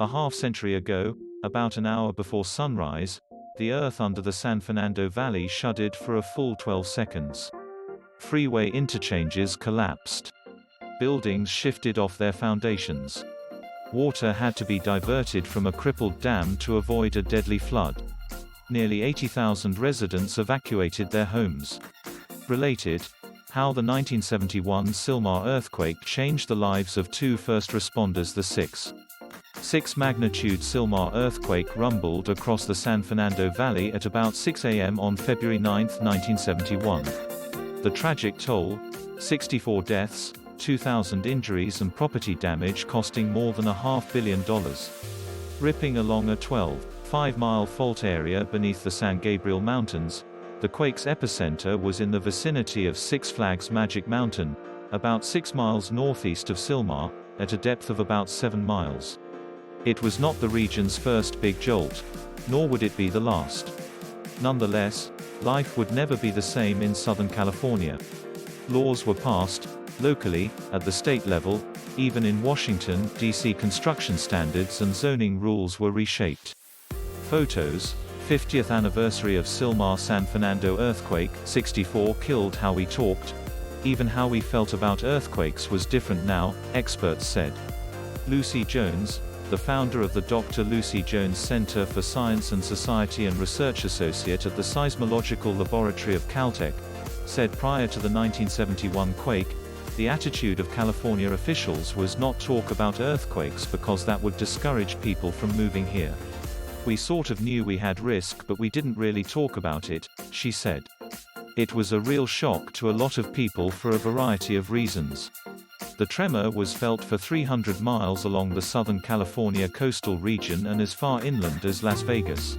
A half-century ago, about an hour before sunrise, the earth under the San Fernando Valley shuddered for a full 12 seconds. Freeway interchanges collapsed. Buildings shifted off their foundations. Water had to be diverted from a crippled dam to avoid a deadly flood. Nearly 80,000 residents evacuated their homes. Related, how the 1971 Sylmar earthquake changed the lives of two first responders. The 6 magnitude Sylmar earthquake rumbled across the San Fernando Valley at about 6 a.m. on February 9, 1971. The tragic toll: 64 deaths, 2,000 injuries and property damage costing more than $500 million. Ripping along a 12.5-mile fault area beneath the San Gabriel Mountains, the quake's epicenter was in the vicinity of Six Flags Magic Mountain, about 6 miles northeast of Sylmar, at a depth of about 7 miles. It was not the region's first big jolt, nor would it be the last. Nonetheless, life would never be the same in Southern California. Laws were passed, locally, at the state level. Even in Washington, D.C., construction standards and zoning rules were reshaped. Photos: 50th anniversary of Sylmar San Fernando earthquake, 64 killedHow we talked. Even how we felt about earthquakes was different now, experts said. Lucy Jones, the founder of the Dr. Lucy Jones Center for Science and Society and research associate at the Seismological Laboratory of Caltech, said prior to the 1971 quake, the attitude of California officials was not talk about earthquakes because that would discourage people from moving here. We sort of knew we had risk but we didn't really talk about it, she said. It was a real shock to a lot of people for a variety of reasons. The tremor was felt for 300 miles along the Southern California coastal region and as far inland as Las Vegas.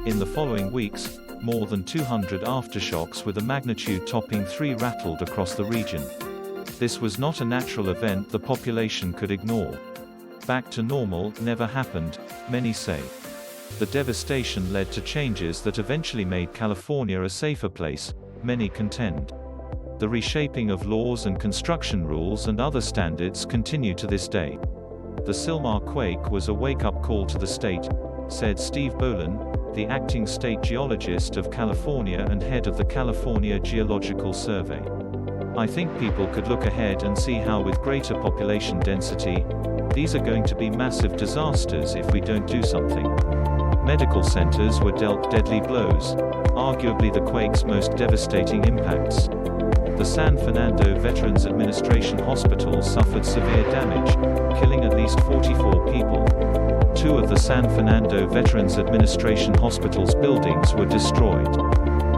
In the following weeks, more than 200 aftershocks with a magnitude topping 3 rattled across the region. This was not a natural event the population could ignore. Back to normal never happened, many say. The devastation led to changes that eventually made California a safer place, many contend. The reshaping of laws and construction rules and other standards continue to this day. The Sylmar quake was a wake-up call to the state, said Steve Bohlen, the acting state geologist of California and head of the California Geological Survey. I think people could look ahead and see how with greater population density, these are going to be massive disasters if we don't do something. Medical centers were dealt deadly blows, arguably the quake's most devastating impacts. The San Fernando Veterans Administration Hospital suffered severe damage, killing at least 44 people. 2 of the San Fernando Veterans Administration Hospital's buildings were destroyed.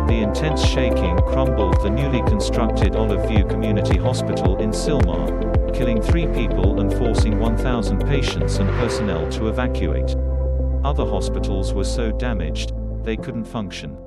The intense shaking crumbled the newly constructed Olive View Community Hospital in Sylmar, killing 3 people and forcing 1,000 patients and personnel to evacuate. Other hospitals were so damaged, they couldn't function.